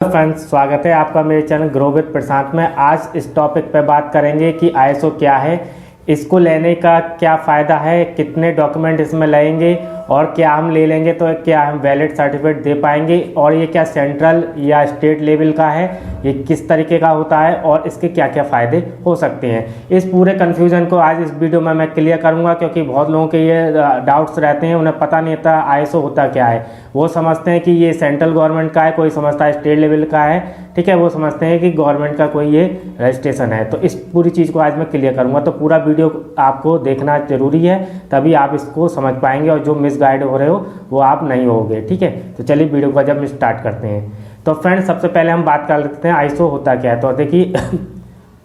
Friends, स्वागत है आपका मेरे चैनल ग्रो विद प्रशांत में। आज इस टॉपिक पे बात करेंगे कि आईएसओ क्या है, इसको लेने का क्या फ़ायदा है, कितने डॉक्यूमेंट इसमें लगेंगे और क्या हम ले लेंगे तो क्या हम वैलिड सर्टिफिकेट दे पाएंगे, और ये क्या सेंट्रल या स्टेट लेवल का है, ये किस तरीके का होता है और इसके क्या क्या फ़ायदे हो सकते हैं। इस पूरे कन्फ्यूज़न को आज इस वीडियो में मैं क्लियर करूँगा, क्योंकि बहुत लोगों के ये डाउट्स रहते हैं, उन्हें पता नहीं होता आईएसओ होता क्या है। वो समझते हैं कि ये सेंट्रल गवर्नमेंट का है, कोई समझता है स्टेट लेवल का है, ठीक है, वो समझते हैं कि गवर्नमेंट का कोई ये रजिस्ट्रेशन है। तो इस पूरी चीज़ को आज मैं क्लियर करूँगा, तो पूरा वीडियो आपको देखना जरूरी है, तभी आप इसको समझ पाएंगे और जो मिसगाइड हो रहे हो वो आप नहीं होगे। ठीक है, तो चलिए वीडियो को जब स्टार्ट करते हैं। तो फ्रेंड्स, सबसे पहले हम बात कर लेते हैं आईएसओ होता क्या है। तो देखिए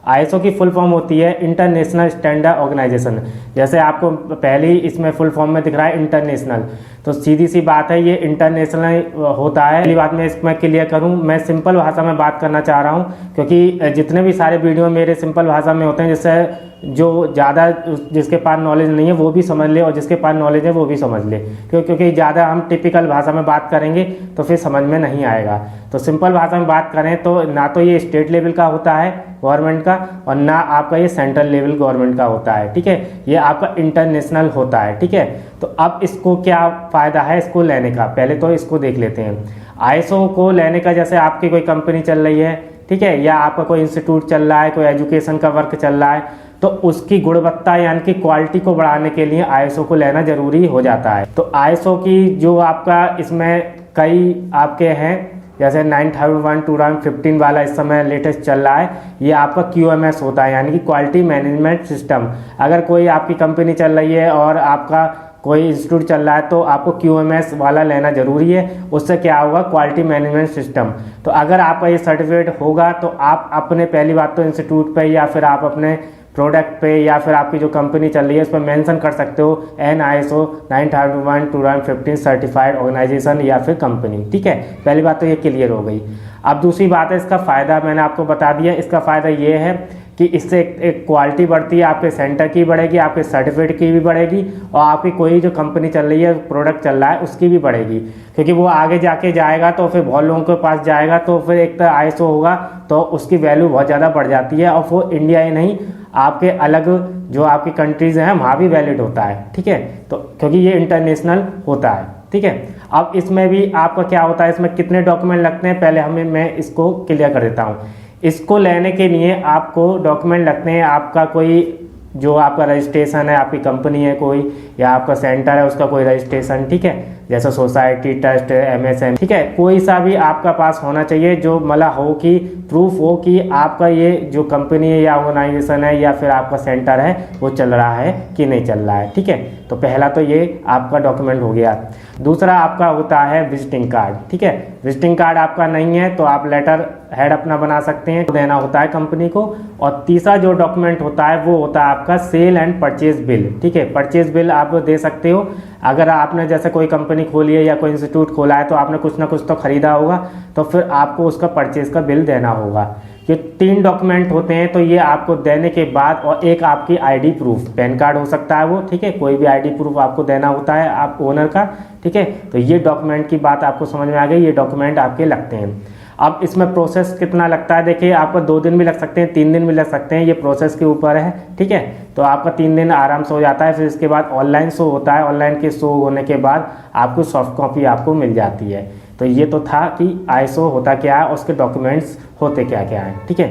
आईएसओ की फुल फॉर्म होती है इंटरनेशनल स्टैंडर्ड ऑर्गेनाइजेशन। जैसे आपको पहले ही इसमें फुल फॉर्म में दिख रहा है इंटरनेशनल, तो सीधी सी बात है ये इंटरनेशनल होता है। पहली बात मैं इसमें क्लियर करूं, मैं सिंपल भाषा में बात करना चाह रहा हूं, क्योंकि जितने भी सारे वीडियो मेरे सिंपल भाषा में होते हैं, जिससे जो ज़्यादा जिसके पास नॉलेज नहीं है वो भी समझ ले और जिसके पास नॉलेज है वो भी समझ ले, क्योंकि ज़्यादा हम टिपिकल भाषा में बात करेंगे तो फिर समझ में नहीं आएगा। तो सिंपल भाषा में बात करें तो ना तो ये स्टेट लेवल का होता है गवर्नमेंट का, और ना आपका ये सेंट्रल लेवल गवर्नमेंट का होता है। ठीक है, ये आपका इंटरनेशनल होता है। ठीक है, तो अब इसको क्या फ़ायदा है इसको लेने का, पहले तो इसको देख लेते हैं। आईएसओ को लेने का, जैसे आपकी कोई कंपनी चल रही है, ठीक है, या आपका कोई इंस्टीट्यूट चल रहा है, कोई एजुकेशन का वर्क चल रहा है, तो उसकी गुणवत्ता यानी कि क्वालिटी को बढ़ाने के लिए आईएसओ को लेना जरूरी हो जाता है। तो आईएसओ की जो आपका इसमें कई आपके हैं, जैसे 9001 2015 वाला इस समय लेटेस्ट चल रहा है, ये आपका QMS होता है, यानी कि क्वालिटी मैनेजमेंट सिस्टम। अगर कोई आपकी कंपनी चल रही है और आपका कोई इंस्टीट्यूट चल रहा है तो आपको QMS वाला लेना जरूरी है। उससे क्या होगा, क्वालिटी मैनेजमेंट सिस्टम। तो अगर आपका ये सर्टिफिकेट होगा तो आप अपने, पहली बात तो इंस्टीट्यूट पे या फिर आप अपने प्रोडक्ट पे या फिर आपकी जो कंपनी चल रही है उस पर मेंशन कर सकते हो NISO 9001 2015 सर्टिफाइड ऑर्गेनाइजेशन या फिर कंपनी। ठीक है, पहली बात तो ये क्लियर हो गई। अब दूसरी बात है, इसका फ़ायदा मैंने आपको बता दिया। इसका फ़ायदा ये है कि इससे एक क्वालिटी बढ़ती है, आपके सेंटर की बढ़ेगी, आपके सर्टिफिकेट की भी बढ़ेगी, और आपकी कोई जो कंपनी चल रही है, प्रोडक्ट चल रहा है, उसकी भी बढ़ेगी, क्योंकि वो आगे जाके जाएगा तो फिर बहुत लोगों के पास जाएगा, तो फिर एक तो आईएसओ होगा तो उसकी वैल्यू बहुत ज़्यादा बढ़ जाती है, और वो इंडिया ही नहीं आपके अलग जो आपकी कंट्रीज़ हैं वहाँ भी वैलिड होता है। ठीक है, तो क्योंकि ये इंटरनेशनल होता है। ठीक है, अब इसमें भी आपका क्या होता है, इसमें कितने डॉक्यूमेंट लगते हैं, पहले मैं इसको क्लियर कर देता हूँ। इसको लेने के लिए आपको डॉक्यूमेंट लगते हैं, आपका कोई जो आपका रजिस्ट्रेशन है, आपकी कंपनी है कोई, या आपका सेंटर है उसका कोई रजिस्ट्रेशन, ठीक है, जैसे सोसाइटी, ट्रस्ट, MSN, ठीक है, कोई सा भी आपका पास होना चाहिए जो मतलब हो कि प्रूफ हो कि आपका ये जो कंपनी है या ऑर्गेनाइजेशन है या फिर आपका सेंटर है वो चल रहा है कि नहीं चल रहा है। ठीक है, तो पहला तो ये आपका डॉक्यूमेंट हो गया। दूसरा आपका होता है विजिटिंग कार्ड। ठीक है, विजिटिंग कार्ड आपका नहीं है तो आप लेटर हेड अपना बना सकते हैं, देना होता है कंपनी को। और तीसरा जो डॉक्यूमेंट होता है वो होता है आपका सेल एंड परचेज बिल। ठीक है, परचेज बिल आप दे सकते हो। अगर आपने जैसे कोई कंपनी खोली है या कोई इंस्टीट्यूट खोला है तो आपने कुछ ना कुछ तो खरीदा होगा, तो फिर आपको उसका परचेज का बिल देना होगा। ये 3 डॉक्यूमेंट होते हैं, तो ये आपको देने के बाद, और एक आपकी आईडी प्रूफ, पैन कार्ड हो सकता है वो, ठीक है, कोई भी आईडी प्रूफ आपको देना होता है आप ओनर का। ठीक है, तो ये डॉक्यूमेंट की बात आपको समझ में आ गई, ये डॉक्यूमेंट आपके लगते हैं। अब इसमें प्रोसेस कितना लगता है, देखिए आपको 2 दिन भी लग सकते हैं, 3 दिन भी लग सकते हैं, ये प्रोसेस के ऊपर है। ठीक है, तो आपका 3 दिन आराम से हो जाता है। फिर इसके बाद ऑनलाइन शो होता है, ऑनलाइन के शो होने के बाद आपको सॉफ्ट कॉपी आपको मिल जाती है। तो ये तो था कि आईएसओ होता क्या है, उसके डॉक्यूमेंट्स होते क्या क्या हैं। ठीक है,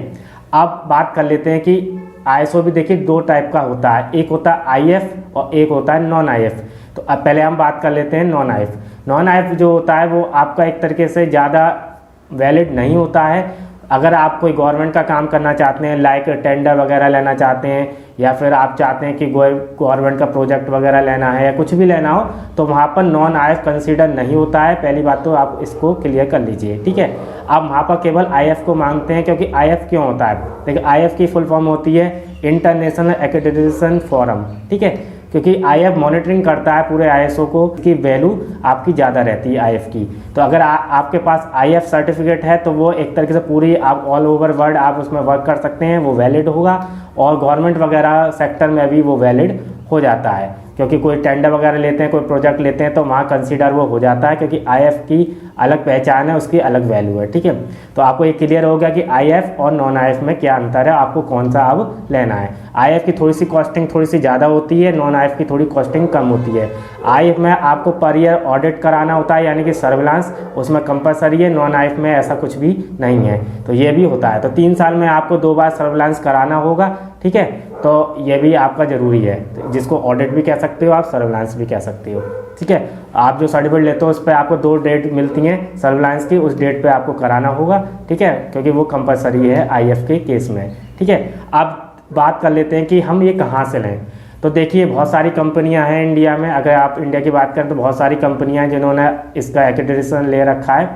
अब बात कर लेते हैं कि आईएसओ भी देखिए 2 टाइप का होता है, एक होता है IF और एक होता है नॉन IF। तो अब पहले हम बात कर लेते हैं नॉन IF। नॉन IF जो होता है वो आपका एक तरीके से ज़्यादा वैलिड नहीं होता है। अगर आप कोई गवर्नमेंट का काम करना चाहते हैं, लाइक टेंडर वगैरह लेना चाहते हैं, या फिर आप चाहते हैं कि गवर्नमेंट का प्रोजेक्ट वगैरह लेना है या कुछ भी लेना हो, तो वहाँ पर नॉन IF कंसीडर नहीं होता है। पहली बात तो आप इसको क्लियर कर लीजिए। ठीक है, आप वहाँ पर केवल IF को मांगते हैं, क्योंकि IF क्यों होता है, देखिए IF की फुल फॉर्म होती है इंटरनेशनल एक्रेडिटेशन फोरम। ठीक है, क्योंकि IF मॉनिटरिंग करता है पूरे आईएसओ को, की वैल्यू आपकी ज़्यादा रहती है IF की। तो अगर आपके पास IF सर्टिफिकेट है तो वो एक तरीके से पूरी आप ऑल ओवर वर्ल्ड आप उसमें वर्क कर सकते हैं, वो वैलिड होगा, और गवर्नमेंट वगैरह सेक्टर में भी वो वैलिड हो जाता है। क्योंकि कोई टेंडर वगैरह लेते हैं, कोई प्रोजेक्ट लेते हैं तो वहाँ कंसीडर वो हो जाता है, क्योंकि IF की अलग पहचान है, उसकी अलग वैल्यू है। ठीक है, तो आपको ये क्लियर हो गया कि IF और नॉन IF में क्या अंतर है, आपको कौन सा अब लेना है। IF की थोड़ी सी कॉस्टिंग थोड़ी सी ज़्यादा होती है, नॉन IF की थोड़ी कॉस्टिंग कम होती है। IF में आपको पर ईयर ऑडिट कराना होता है, यानी कि सर्विलांस उसमें कंपलसरी है, नॉन IF में ऐसा कुछ भी नहीं है। तो ये भी होता है, तो 3 साल में आपको 2 बार सर्विलांस कराना होगा। ठीक है, तो ये भी आपका ज़रूरी है, जिसको ऑडिट भी कह सकते हो आप, सर्विलांस भी कह सकते हो। ठीक है, आप जो सर्टिफिकेट लेते हो उस पर आपको 2 डेट मिलती हैं सर्विलांस की, उस डेट पे आपको कराना होगा। ठीक है, क्योंकि वो कंपलसरी है IF के केस में। ठीक है, अब बात कर लेते हैं कि हम ये कहाँ से लें। तो देखिए, बहुत सारी कंपनियां हैं इंडिया में। अगर आप इंडिया की बात करें तो बहुत सारी कंपनियां हैं जिन्होंने इसका एक्रेडिटेशन ले रखा है,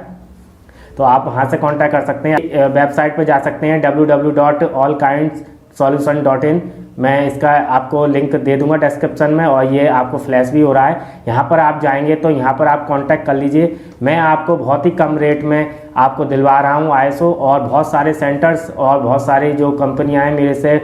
तो आप वहाँ से कांटेक्ट कर सकते हैं। वेबसाइट पे जा सकते हैं www.allkindsolution.in। मैं इसका आपको लिंक दे दूंगा डिस्क्रिप्शन में, और ये आपको फ्लैश भी हो रहा है। यहाँ पर आप जाएंगे तो यहाँ पर आप कांटेक्ट कर लीजिए। मैं आपको बहुत ही कम रेट में आपको दिलवा रहा हूँ ISO, और बहुत सारे सेंटर्स और बहुत सारी जो कंपनियाँ हैं मेरे से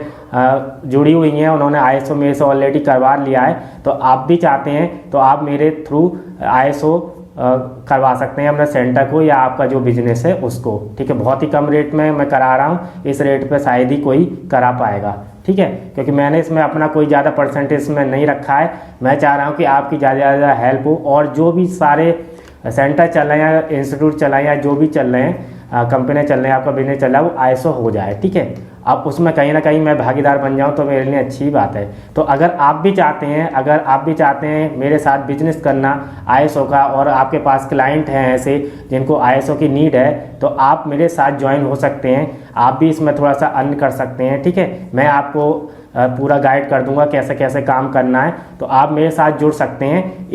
जुड़ी हुई हैं, उन्होंने ISO मेरे से ऑलरेडी करवा लिया है। तो आप भी चाहते हैं तो आप मेरे थ्रू ISO करवा सकते हैं अपने सेंटर को या आपका जो बिजनेस है उसको। ठीक है, बहुत ही कम रेट में मैं करा रहा हूँ, इस रेट पे शायद ही कोई करा पाएगा। ठीक है, क्योंकि मैंने इसमें अपना कोई ज़्यादा परसेंटेज में नहीं रखा है। मैं चाह रहा हूँ कि आपकी ज़्यादा से ज़्यादा हेल्प हो, और जो भी सारे सेंटर चल रहे हैं, इंस्टीट्यूट चल रहे हैं, या जो भी चल रहे हैं, कंपनियाँ चल रही हैं, आपका बिजनेस चल रहा है, वो ISO हो जाए। ठीक है, अब उसमें कहीं ना कहीं मैं भागीदार बन जाऊं तो मेरे लिए अच्छी बात है। तो अगर आप भी चाहते हैं मेरे साथ बिजनेस करना ISO का, और आपके पास क्लाइंट हैं ऐसे जिनको ISO की नीड है, तो आप मेरे साथ ज्वाइन हो सकते हैं। आप भी इसमें थोड़ा सा अर्न कर सकते हैं। ठीक है, मैं आपको पूरा गाइड कर दूंगा कैसे कैसे काम करना है, तो आप मेरे साथ जुड़ सकते हैं,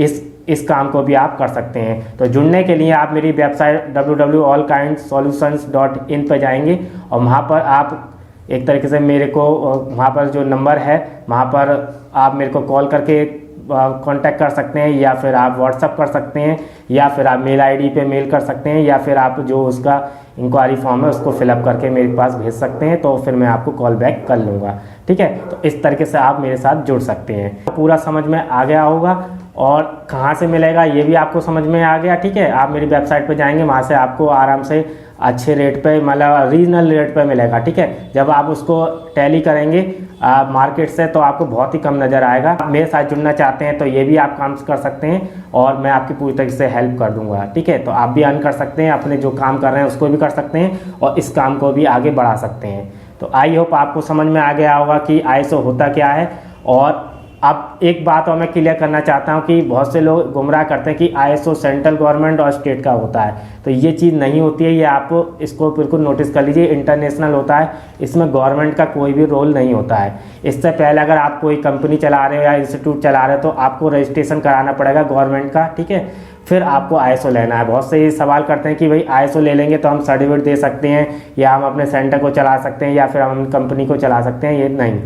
इस काम को भी आप कर सकते हैं। तो जुड़ने के लिए आप मेरी वेबसाइट www.allkindsolutions.in पर जाएंगे, और वहाँ पर आप एक तरीके से मेरे को वहाँ पर जो नंबर है वहाँ पर आप मेरे को कॉल करके कांटेक्ट कर सकते हैं, या फिर आप व्हाट्सअप कर सकते हैं, या फिर आप मेल ID पे मेल कर सकते हैं, या फिर आप जो उसका इंक्वायरी फॉर्म है उसको फिलअप करके मेरे पास भेज सकते हैं, तो फिर मैं आपको कॉल बैक कर लूँगा। ठीक है, तो इस तरीके से आप मेरे साथ जुड़ सकते हैं। पूरा समझ में आ गया होगा, और कहाँ से मिलेगा ये भी आपको समझ में आ गया। ठीक है, आप मेरी वेबसाइट पे जाएंगे, वहाँ से आपको आराम से अच्छे रेट पे, मतलब रीजनल रेट पे मिलेगा। ठीक है, जब आप उसको टैली करेंगे मार्केट से तो आपको बहुत ही कम नज़र आएगा। मेरे साथ जुड़ना चाहते हैं तो ये भी आप काम कर सकते हैं, और मैं आपकी पूरी तरीके से हेल्प कर दूंगा। ठीक है, तो आप भी अर्न कर सकते हैं, अपने जो काम कर रहे हैं उसको भी कर सकते हैं, और इस काम को भी आगे बढ़ा सकते हैं। तो आई होप आपको समझ में आ गया होगा कि ISO होता क्या है। और अब एक बात और मैं क्लियर करना चाहता हूं कि बहुत से लोग गुमराह करते हैं कि ISO सेंट्रल गवर्नमेंट और स्टेट का होता है, तो ये चीज़ नहीं होती है। ये आप इसको बिल्कुल नोटिस कर लीजिए, इंटरनेशनल होता है, इसमें गवर्नमेंट का कोई भी रोल नहीं होता है। इससे पहले अगर आप कोई कंपनी चला रहे हो या इंस्टीट्यूट चला रहे हो तो आपको रजिस्ट्रेशन कराना पड़ेगा गवर्नमेंट का। ठीक है, फिर आपको ISO लेना है। बहुत से ये सवाल करते हैं कि भाई ISO ले लेंगे तो हम सर्टिफिकेट दे सकते हैं, या हम अपने सेंटर को चला सकते हैं, या फिर हम कंपनी को चला सकते हैं। ये नहीं,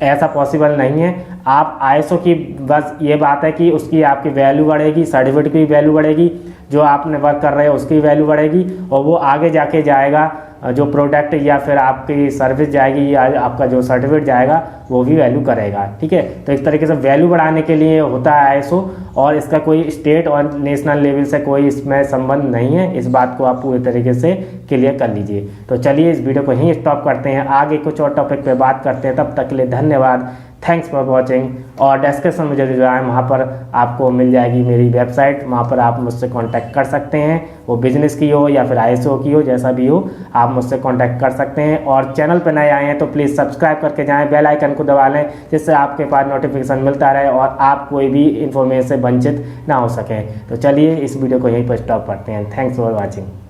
ऐसा पॉसिबल नहीं है। आप ISO की बस ये बात है कि उसकी आपकी वैल्यू बढ़ेगी, सर्टिफिकेट की वैल्यू बढ़ेगी, जो आपने वर्क कर रहे हो उसकी वैल्यू बढ़ेगी, और वो आगे जाके जाएगा जो प्रोडक्ट या फिर आपकी सर्विस जाएगी या आपका जो सर्टिफिकेट जाएगा वो भी वैल्यू करेगा। ठीक है, तो एक तरीके से वैल्यू बढ़ाने के लिए होता है ISO, और इसका कोई स्टेट और नेशनल लेवल से कोई इसमें संबंध नहीं है। इस बात को आप पूरे तरीके से क्लियर कर लीजिए। तो चलिए इस वीडियो को यहीं स्टॉप करते हैं, आगे कुछ और टॉपिक पे बात करते हैं। तब तक के लिए धन्यवाद, थैंक्स फॉर वॉचिंग। और डिस्क्रिप्शन में जो है वहाँ पर आपको मिल जाएगी मेरी वेबसाइट, वहाँ पर आप मुझसे कांटेक्ट कर सकते हैं, वो बिजनेस की हो या फिर ISO की हो, जैसा भी हो आप मुझसे कांटेक्ट कर सकते हैं। और चैनल पर नए आए हैं तो प्लीज़ सब्सक्राइब करके जाएं, बेल आइकन को दबा लें, जिससे आपके पास नोटिफिकेशन मिलता रहे और आप कोई भी इन्फॉर्मेशन से वंचित ना हो सकें। तो चलिए इस वीडियो को यहीं पर स्टॉप करते हैं। Thanks for watching.